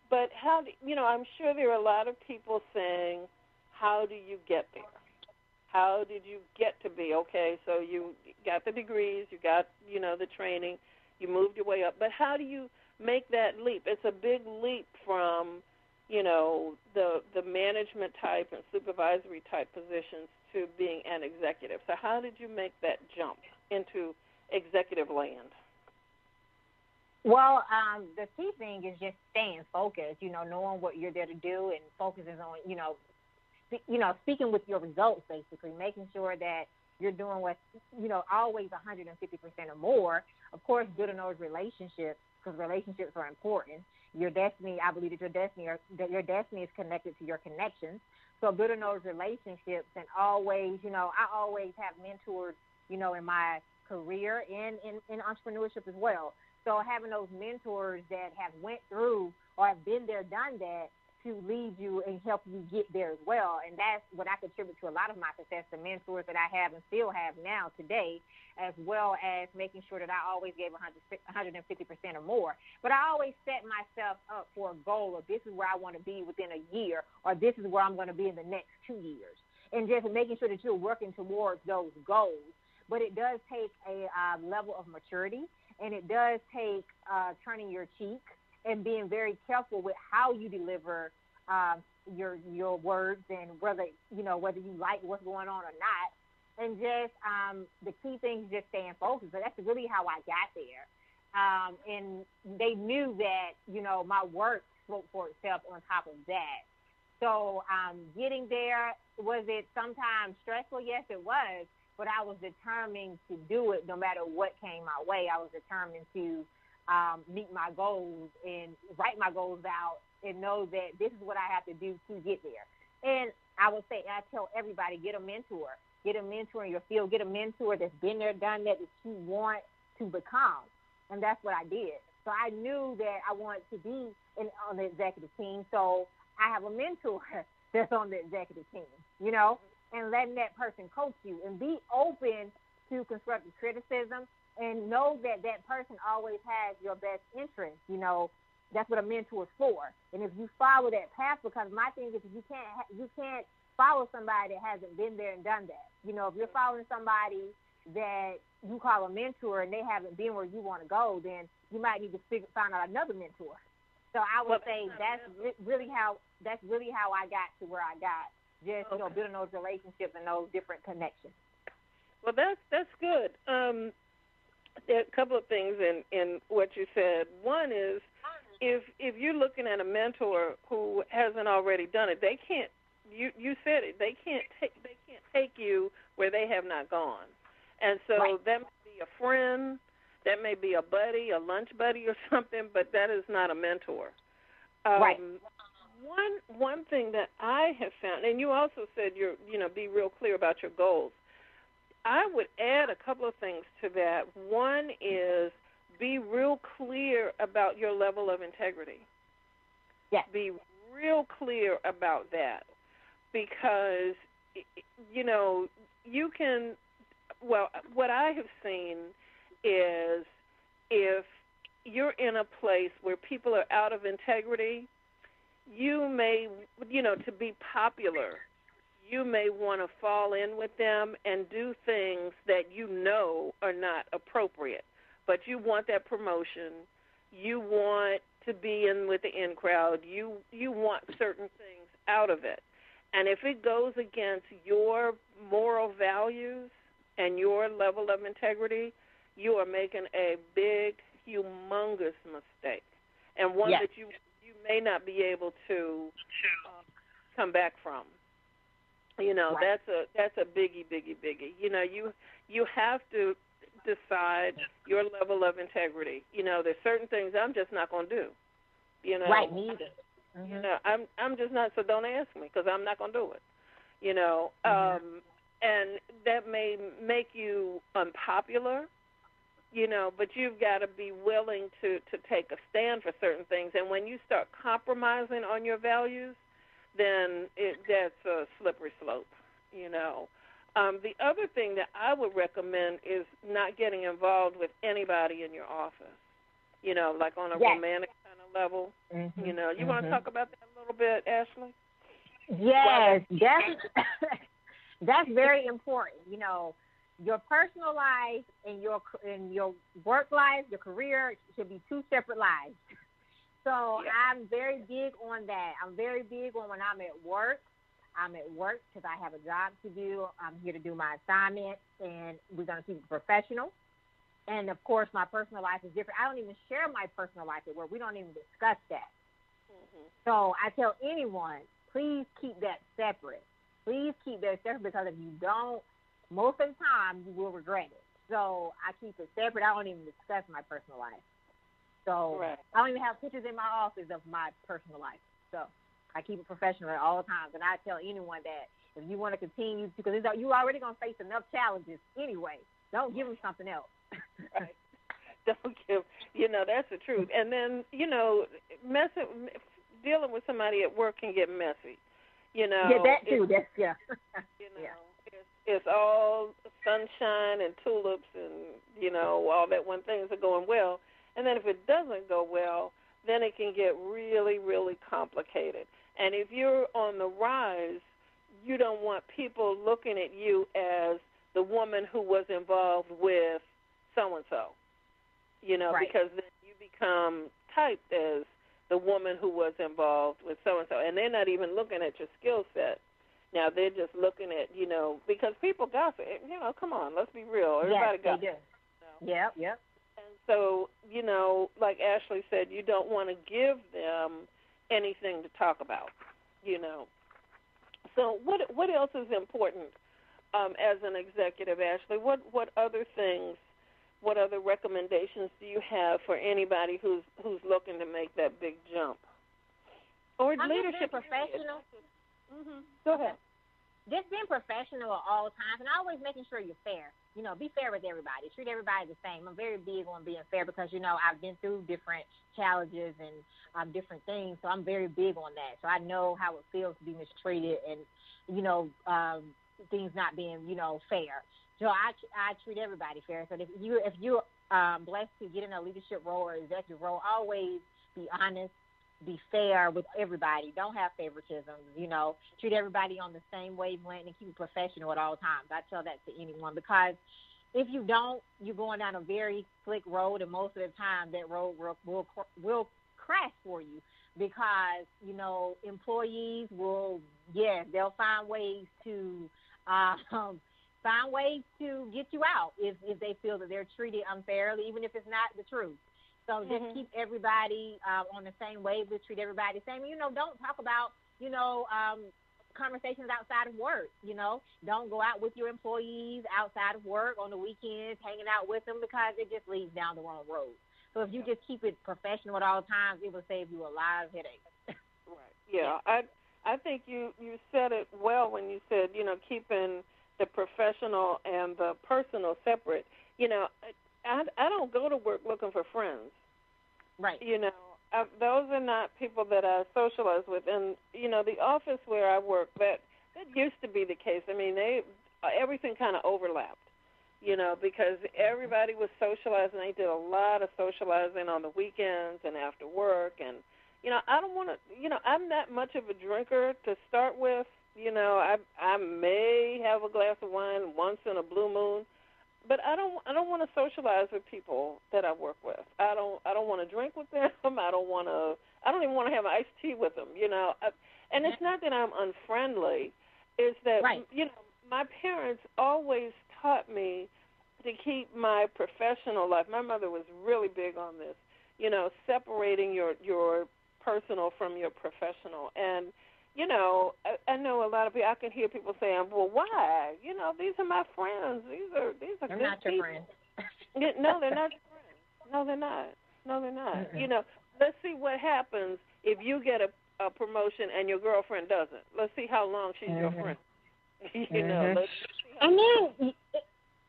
But you know, I'm sure there are a lot of people saying, how do you get there? How did you get to be, okay, so you got the degrees, you got, you know, the training, you moved your way up, but how do you make that leap? It's a big leap from, the management type and supervisory type positions to being an executive. So how did you make that jump into executive land? Well, the key thing is just staying focused, knowing what you're there to do and focusing on, speaking with your results, basically, making sure that you're doing what, always 150% or more. Of course, building those relationships, because relationships are important. Your destiny, I believe that your destiny is connected to your connections. So building those relationships and always, I always have mentors, in my career and in entrepreneurship as well. So having those mentors that have went through or have been there, done that, to lead you and help you get there as well. And that's what I contribute to a lot of my success, the mentors that I have and still have now today, as well as making sure that I always gave 150% or more. But I always set myself up for a goal of this is where I want to be within a year, or this is where I'm going to be in the next 2 years. And just making sure that you're working towards those goals. But it does take a level of maturity, and it does take turning your cheek and being very careful with how you deliver your words, and whether you like what's going on or not. And just the key thing is just staying focused. So that's really how I got there. And they knew that, my work spoke for itself on top of that. So getting there, was it sometimes stressful? Yes, it was. But I was determined to do it no matter what came my way. I was determined to meet my goals and write my goals out and know that this is what I have to do to get there. And I tell everybody, get a mentor. Get a mentor in your field. Get a mentor that's been there, done that you want to become. And that's what I did. So I knew that I wanted to be on the executive team. So I have a mentor that's on the executive team, and letting that person coach you, and be open to constructive criticism, and know that that person always has your best interest. That's what a mentor is for. And if you follow that path, because my thing is, you can't follow somebody that hasn't been there and done that. If you're following somebody that you call a mentor and they haven't been where you want to go, then you might need to find out another mentor. So I would say that's really how I got to where I got. Just building those relationships and those different connections. Well, that's good. There are a couple of things in what you said. One is, if you're looking at a mentor who hasn't already done it, they can't. You said it. They can't take you where they have not gone. And so that may be a friend, that may be a buddy, a lunch buddy or something, but that is not a mentor. Right. One thing that I have found, and you also said be real clear about your goals. I would add a couple of things to that. One is be real clear about your level of integrity. Yes. Be real clear about that, because, you can, what I have seen is if you're in a place where people are out of integrity, you may, to be popular, you may want to fall in with them and do things that are not appropriate. But you want that promotion. You want to be in with the in crowd. You want certain things out of it. And if it goes against your moral values and your level of integrity, you are making a big, humongous mistake, and one that you may not be able to come back from. That's a biggie. You have to decide your level of integrity. There's certain things I'm just not going to do. Right, me either. Mm-hmm. I'm just not. So don't ask me, because I'm not going to do it. And that may make you unpopular. But you've got to be willing to take a stand for certain things. And when you start compromising on your values, then that's a slippery slope, The other thing that I would recommend is not getting involved with anybody in your office, like on a romantic kind of level. Mm-hmm. You want to talk about that a little bit, Ashley? Yes, that's very important. your personal life and your work life, your career should be two separate lives. So I'm very big on that. I'm very big on when I'm at work. I'm at work because I have a job to do. I'm here to do my assignment, and we're going to keep it professional. And, of course, my personal life is different. I don't even share my personal life at work. We don't even discuss that. Mm-hmm. So I tell anyone, please keep that separate. Please keep that separate, because if you don't, most of the time you will regret it. So I keep it separate. I don't even discuss my personal life. So I don't even have pictures in my office of my personal life. So I keep it professional at all times. And I tell anyone that if you want to continue, because you're already going to face enough challenges anyway, don't give them something else. Right. Don't give, that's the truth. And then, dealing with somebody at work can get messy. Yeah, that too. It's all sunshine and tulips and, all that when things are going well. And then if it doesn't go well, then it can get really, really complicated. And if you're on the rise, you don't want people looking at you as the woman who was involved with so-and-so, because then you become typed as the woman who was involved with so-and-so. And they're not even looking at your skill set. Now, they're just looking at, because people gossip. Come on, let's be real. Everybody gossip. Yes, they do. Yep. And so, like Ashley said, you don't want to give them anything to talk about, So what else is important as an executive, Ashley? What other things, what other recommendations do you have for anybody who's looking to make that big jump? Or leadership professional. Mm-hmm. Go ahead. Just being professional at all times, and always making sure you're fair. Be fair with everybody. Treat everybody the same. I'm very big on being fair because, I've been through different challenges and different things, so I'm very big on that. So I know how it feels to be mistreated and, things not being, fair. So I treat everybody fair. So if you're blessed to get in a leadership role or executive role, always be honest, be fair with everybody. Don't have favoritism, Treat everybody on the same wavelength and keep it professional at all times. I tell that to anyone, because if you don't, you're going down a very slick road, and most of the time that road will crash for you, because, employees they'll find ways to get you out if they feel that they're treated unfairly, even if it's not the truth. So just keep everybody on the same wave. Treat everybody the same. Don't talk about, conversations outside of work. Don't go out with your employees outside of work on the weekends, hanging out with them, because it just leads down the wrong road. So if you just keep it professional at all times, it will save you a lot of headaches. Right. Yeah. I think you said it well when you said, keeping the professional and the personal separate. I don't go to work looking for friends. Right. Those are not people that I socialize with. And, the office where I work, that used to be the case. I mean, everything kind of overlapped, because everybody was socializing. They did a lot of socializing on the weekends and after work. And, I don't want to, I'm not much of a drinker to start with. I may have a glass of wine once in a blue moon. But I don't want to socialize with people that I work with. I don't want to drink with them. I don't even want to have iced tea with them, And it's not that I'm unfriendly. It's that, my parents always taught me to keep my professional life. My mother was really big on this, separating your personal from your professional. And I know a lot of people. I can hear people saying, "Well, why? These are my friends. These are they're good not people." Your friends. No, they're not your friends. No, they're not. Mm-hmm. Let's see what happens if you get a promotion and your girlfriend doesn't. Let's see how long she's your friend. Let's see how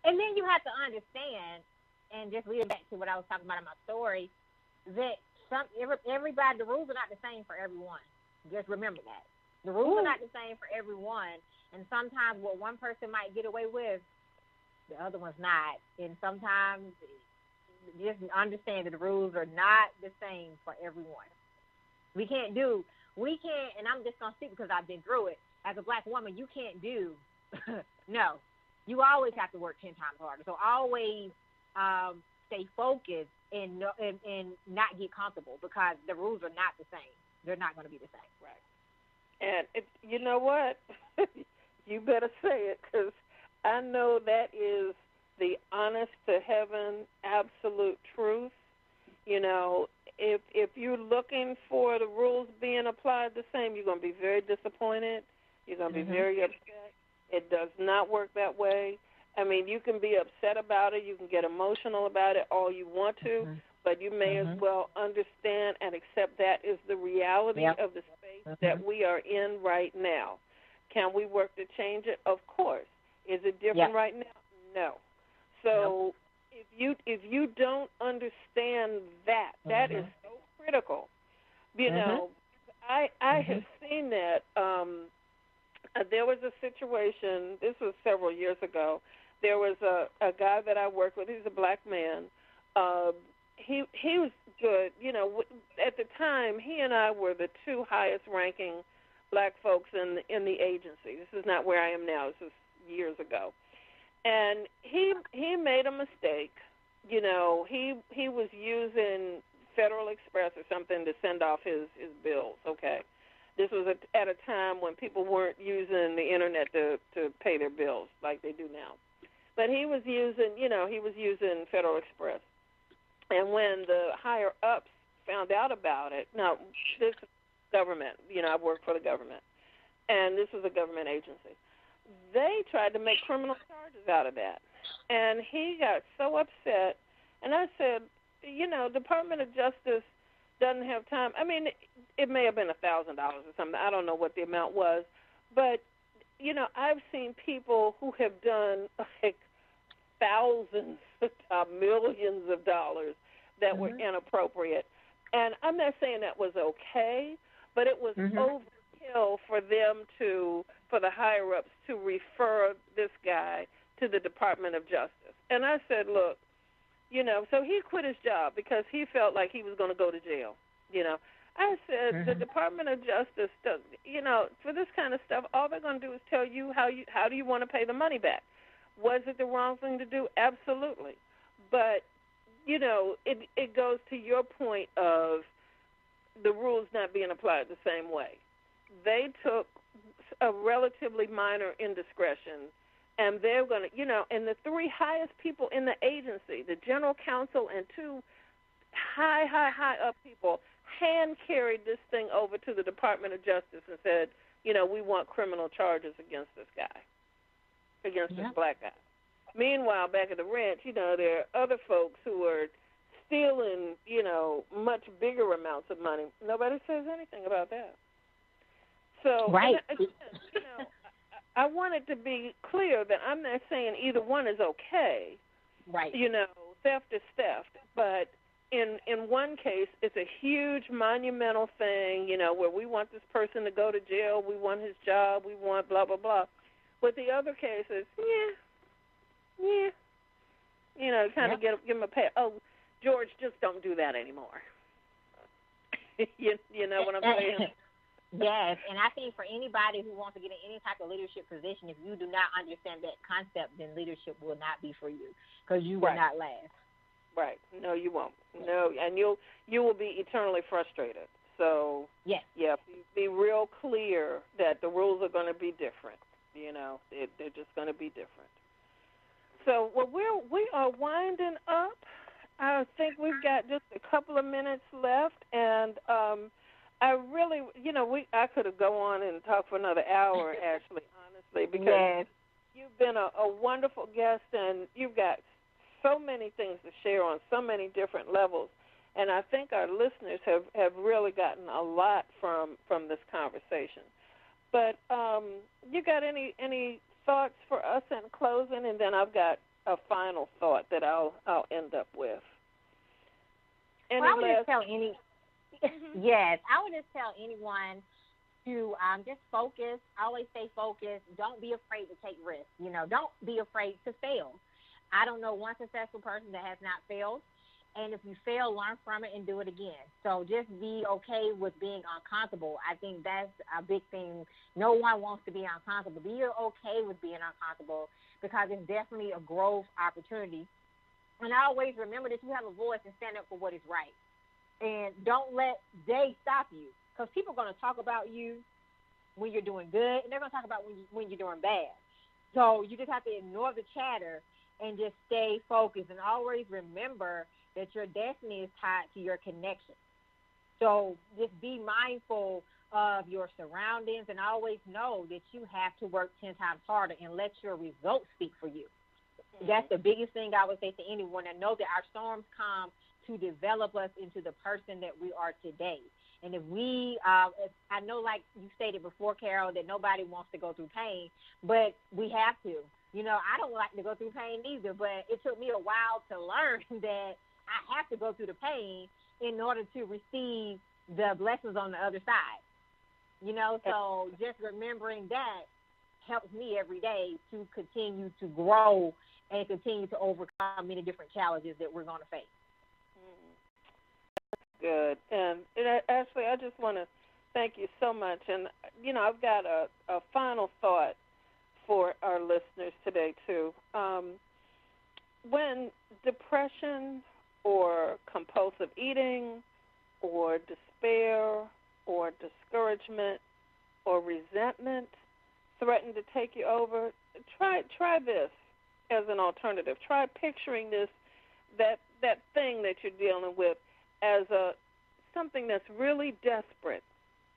and then you have to understand, and just leading back to what I was talking about in my story, that everybody, the rules are not the same for everyone. Just remember that. The rules are not the same for everyone, and sometimes what one person might get away with, the other one's not. And sometimes just understand that the rules are not the same for everyone. We can't, and I'm just going to speak because I've been through it. As a black woman, you can't do, no, you always have to work 10 times harder. So always stay focused and not get comfortable, because the rules are not the same. They're not going to be the same. Right. And you know what? You better say it, because I know that is the honest to heaven, absolute truth. You know, if you're looking for the rules being applied the same, you're going to be very disappointed. You're going to be very upset. It does not work that way. I mean, you can be upset about it. You can get emotional about it all you want to, but you may as well understand and accept that is the reality of the space that we are in right now. Can we work to change it? Of course. Is it different right now? No. So if you don't understand that, that is so critical. You know, I have seen that. There was a situation, this was several years ago. There was a guy that I worked with. He's a black man. He was good. You know, at the time, he and I were the two highest ranking black folks in the agency. This is not where I am now. This is years ago. And he made a mistake. You know, he was using Federal Express or something to send off his bills. Okay. This was at a time when people weren't using the internet to pay their bills like they do now. But he was using Federal Express. And when the higher ups found out about it, now this is government, you know, I work for the government, and this was a government agency. They tried to make criminal charges out of that. And he got so upset, and I said, you know, Department of Justice doesn't have time. I mean, it may have been $1,000 or something. I don't know what the amount was. But, you know, I've seen people who have done like thousands, millions of dollars that were inappropriate. And I'm not saying that was okay, but it was overkill for them for the higher-ups to refer this guy to the Department of Justice. And I said, look, you know, so he quit his job because he felt like he was going to go to jail, you know. I said, the Department of Justice, you know, for this kind of stuff, all they're going to do is tell you how do you want to pay the money back. Was it the wrong thing to do? Absolutely. But, you know, it goes to your point of the rules not being applied the same way. They took a relatively minor indiscretion, and they're going to, you know, and the three highest people in the agency, the general counsel and two high up people, hand-carried this thing over to the Department of Justice and said, you know, we want criminal charges against this guy, against this black guy. Meanwhile, back at the ranch, you know, there are other folks who are stealing, you know, much bigger amounts of money. Nobody says anything about that. So, again, you know, I want it to be clear that I'm not saying either one is okay. Right. You know, theft is theft. But in one case, it's a huge monumental thing, you know, where we want this person to go to jail, we want his job, we want blah, blah, blah. With the other cases, you know, kind of give him a pat. Oh, George, just don't do that anymore. you know what I'm saying? Yes, and I think for anybody who wants to get in any type of leadership position, if you do not understand that concept, then leadership will not be for you, because you will not last. Right. No, you won't. No, and you will be eternally frustrated. So, be real clear that the rules are going to be different. You know, they're just going to be different. So, well, we are winding up. I think we've got just a couple of minutes left, and I really, you know, I could have go on and talk for another hour, actually, honestly, because you've been a wonderful guest, and you've got so many things to share on so many different levels, and I think our listeners have really gotten a lot from this conversation. But you got any thoughts for us in closing, and then I've got a final thought that I'll end up with. I would just tell Yes, I would just tell anyone to just focus, always stay focused. Don't be afraid to take risks. You know, don't be afraid to fail. I don't know one successful person that has not failed. And if you fail, learn from it and do it again. So just be okay with being uncomfortable. I think that's a big thing. No one wants to be uncomfortable. Be okay with being uncomfortable because it's definitely a growth opportunity. And I always remember that you have a voice and stand up for what is right. And don't let they stop you, because people are going to talk about you when you're doing good, and they're going to talk about when you're doing bad. So you just have to ignore the chatter and just stay focused, and always remember that your destiny is tied to your connection. So just be mindful of your surroundings, and always know that you have to work 10 times harder and let your results speak for you. Mm-hmm. That's the biggest thing I would say to anyone, and know that our storms come to develop us into the person that we are today. And if we, if I know, like you stated before, Carol, that nobody wants to go through pain, but we have to. You know, I don't like to go through pain either, but it took me a while to learn that I have to go through the pain in order to receive the blessings on the other side. You know, so just remembering that helps me every day to continue to grow and continue to overcome many different challenges that we're going to face. Good. And Ashley, I just want to thank you so much. And, you know, I've got a final thought for our listeners today, too. When depression or compulsive eating or despair or discouragement or resentment threaten to take you over, try this as an alternative. Try picturing that thing that you're dealing with as something that's really desperate.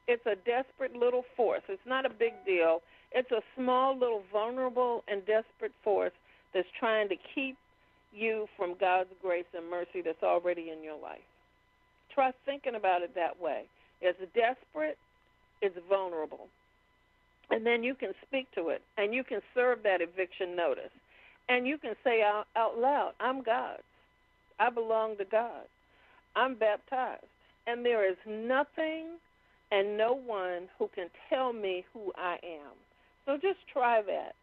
It's a desperate little force. It's not a big deal. It's a small, little, vulnerable and desperate force that's trying to keep you from God's grace and mercy that's already in your life. Try thinking about it that way. It's desperate, it's vulnerable. And then you can speak to it, and you can serve that eviction notice. And you can say out loud, I'm God's. I belong to God. I'm baptized, and there is nothing and no one who can tell me who I am. So just try that,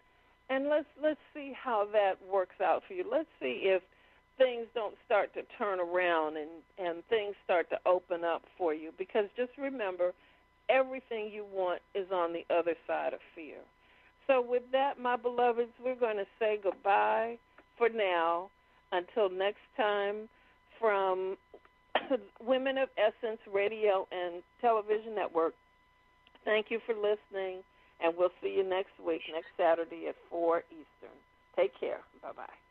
and let's see how that works out for you. Let's see if things don't start to turn around and things start to open up for you, because just remember, everything you want is on the other side of fear. So with that, my beloveds, we're going to say goodbye for now until next time from Women of Essence Radio and Television Network. Thank you for listening, and we'll see you next week, next Saturday at 4 Eastern. Take care. Bye-bye.